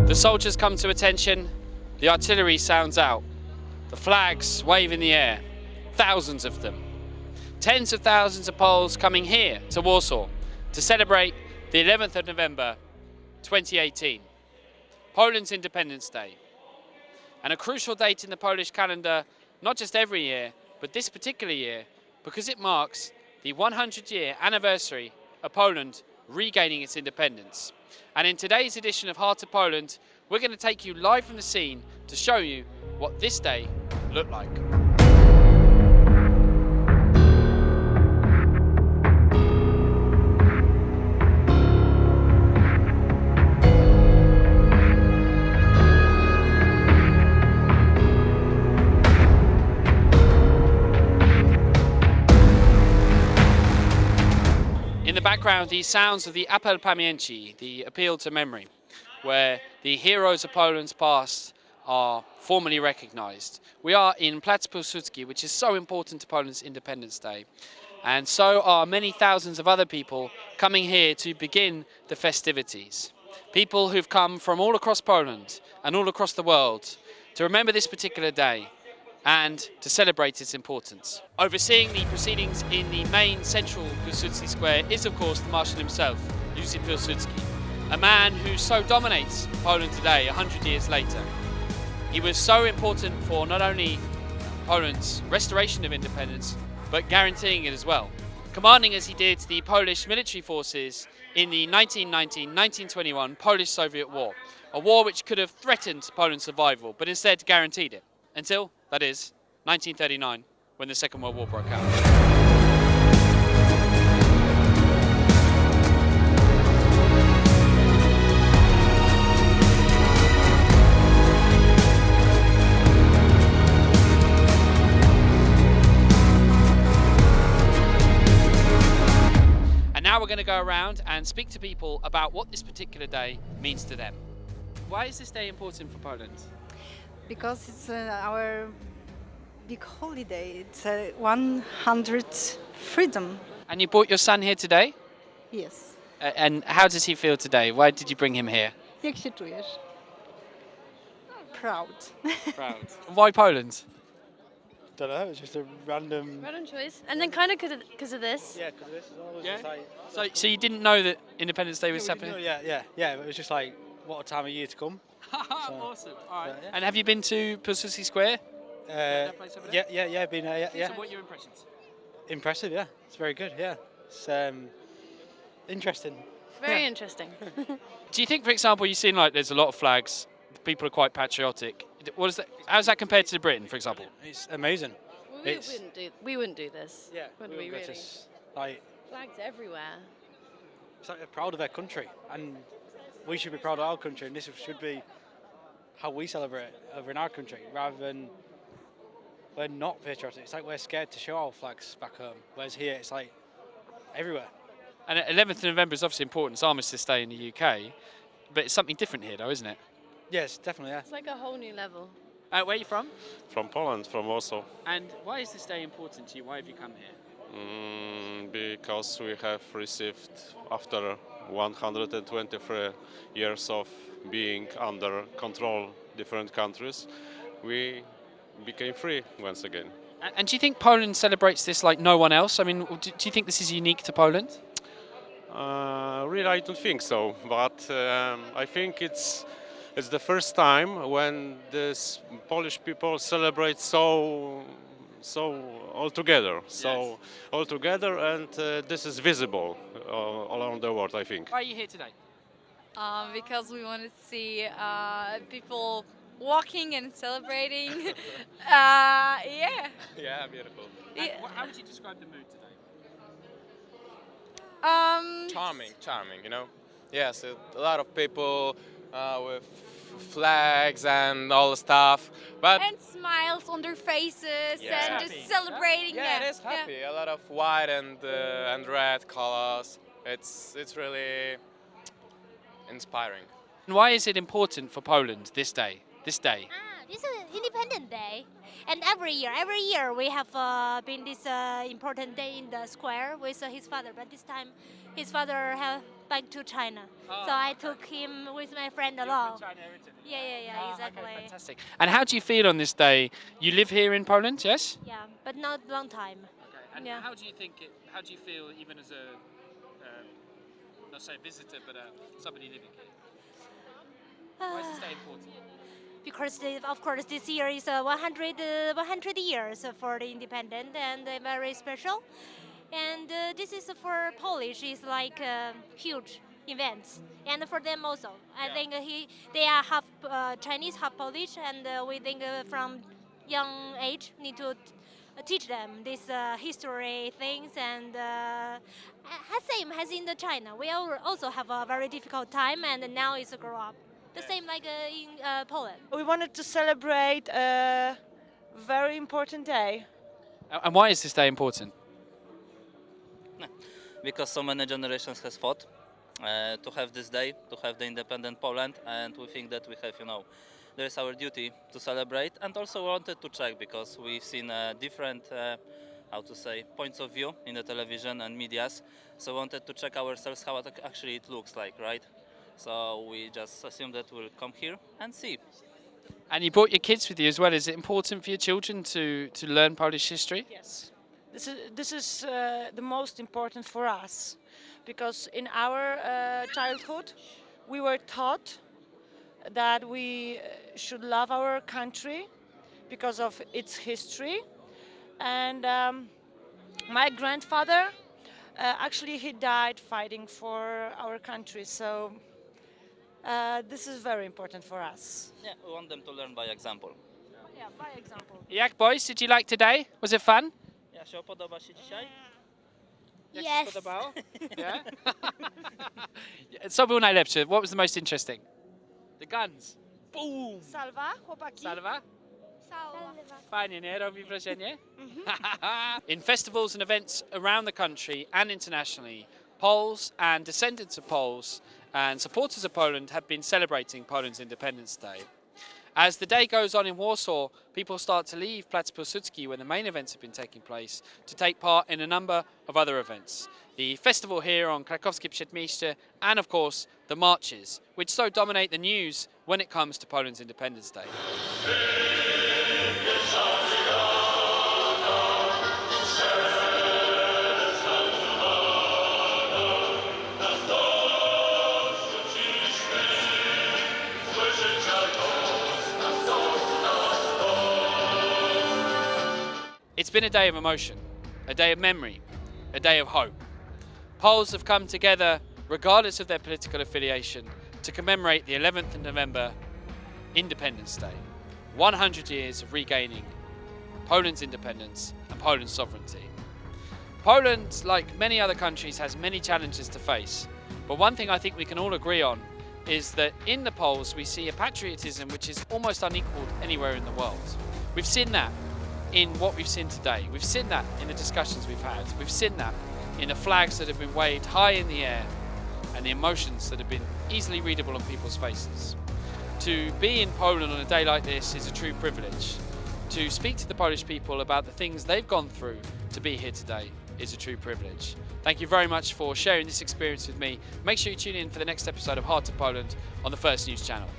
The soldiers come to attention, the artillery sounds out, the flags wave in the air, thousands of them. Tens of thousands of Poles coming here to Warsaw to celebrate the 11th of November 2018, Poland's Independence Day. And a crucial date in the Polish calendar, not just every year, but this particular year, because it marks the 100-year anniversary of Poland regaining its independence. And in today's edition of Heart of Poland, we're going to take you live from the scene to show you what this day looked like. In the background, the sounds of the Apel Pamięci, the appeal to memory, where the heroes of Poland's past are formally recognised. We are in Plac Pilsudski, which is so important to Poland's Independence Day. And so are many thousands of other people coming here to begin the festivities. People who've come from all across Poland and all across the world to remember this particular day and to celebrate its importance. Overseeing the proceedings in the main central Pilsudski Square is, of course, the Marshal himself, Józef Pilsudski, a man who so dominates Poland today, 100 years later. He was so important for not only Poland's restoration of independence, but guaranteeing it as well. Commanding as he did the Polish military forces in the 1919-1921 Polish-Soviet War, a war which could have threatened Poland's survival, but instead guaranteed it, until, that is, 1939, when the Second World War broke out. Now we're going to go around and speak to people about what this particular day means to them. Why is this day important for Poland? Because it's our big holiday. It's 100 freedom. And you brought your son here today? Yes. And how does he feel today? Why did you bring him here? Jak się czujesz? Proud. Proud. Why Poland? Don't know, it's just a random choice, and then kind of because of this. Yeah, because this is always Yeah? just like... So you didn't know that Independence Day was happening? Yeah, it was just like, what a time of year to come. Awesome. All right. Yeah. And have you been to Pilsudski Square? That place over there? Yeah, been there, yeah. So what are your impressions? Impressive, yeah. It's very good, yeah. It's interesting. Very interesting. Do you think, for example, you've seen like there's a lot of flags, people are quite patriotic. What is that? How does that compare to Britain, for example? It's amazing. We wouldn't do this. Yeah, Would we wouldn't go to really? like, Flags everywhere. it's like they're proud of their country, and we should be proud of our country, and this should be how we celebrate over in our country, rather than we're not patriotic. It's like we're scared to show our flags back home, whereas here it's like everywhere. And 11th of November is obviously important. It's Armistice Day in the UK, but it's something different here, though, isn't it? Yes, definitely, yeah. It's like a whole new level. Where are you from? From Poland, from Warsaw, And why is this day important to you? Why have you come here? because we have received, after 123 years of being under control different countries, we became free once again. And do you think Poland celebrates this like no one else? I mean, do you think this is unique to Poland? Really, I don't think so, but I think it's the first time when this Polish people celebrate so all together. So all together, and this is visible all around the world, I think. Why are you here today? Because we wanted to see people walking and celebrating. Yeah. Yeah, beautiful. How would you describe the mood today? Charming, you know. Yes, a lot of people with flags and all the stuff, but And smiles on their faces Yeah. and Happy. just celebrating. yeah, it is happy. A lot of white and red colors. It's really inspiring. And why is it important for Poland this day? This day? This is Independence Day, and every year we have been this important day in the square with his father. But this time, his father have back to China. Oh, So I took him with my friend along. Yeah, exactly. Okay, fantastic. And how do you feel on this day? You live here in Poland, yes? Yeah, but not long time. Okay. And Yeah. how do you think it? How do you feel even as a, not say visitor, but somebody living here? Why is this day important? Because of course this year is 100 years for the independent and very special. And this is for Polish is like huge events, and for them also. I think they are half Chinese, half Polish, and we think from young age need to teach them this history things. And same as in the China, we also have a very difficult time, and now it's a grow up. The same like in Poland. We wanted to celebrate a very important day. And why is this day important? Because so many generations has fought to have this day, to have the independent Poland, and we think that we have, there is our duty to celebrate, and also wanted to check because we've seen different, points of view in the television and medias, so wanted to check ourselves how actually it looks like, right? So we just assumed that we'll come here and see. And you brought your kids with you as well. Is it important for your children to learn Polish history? Yes. This is the most important for us, because in our childhood we were taught that we should love our country because of its history. And my grandfather, actually he died fighting for our country, so this is very important for us. Yeah, we want them to learn by example. Yeah, by example. Jak, boys, did you like today? Was it fun? Jasio, podoba się dzisiaj? Jak się Yes. podobało? Yeah? Co było najlepsze? What was the most interesting? The guns. Boom! Salwa, chłopaki. Salwa? Fajnie, nie? Robi wrażenie? In festivals and events around the country and internationally, Poles and descendants of Poles and supporters of Poland have been celebrating Poland's Independence Day. As the day goes on in Warsaw, people start to leave Plac Pilsudski, where the main events have been taking place, to take part in a number of other events. The festival here on Krakowskie Przedmieście, and of course the marches, which so dominate the news when it comes to Poland's Independence Day. It's been a day of emotion, a day of memory, a day of hope. Poles have come together, regardless of their political affiliation, to commemorate the 11th of November, Independence Day. 100 years of regaining Poland's independence and Poland's sovereignty. Poland, like many other countries, has many challenges to face. But one thing I think we can all agree on is that in the Poles we see a patriotism which is almost unequaled anywhere in the world. We've seen that in what we've seen today. We've seen that in the discussions we've had. We've seen that in the flags that have been waved high in the air and the emotions that have been easily readable on people's faces. To be in Poland on a day like this is a true privilege. To speak to the Polish people about the things they've gone through to be here today is a true privilege. Thank you very much for sharing this experience with me. Make sure you tune in for the next episode of Heart of Poland on the First News Channel.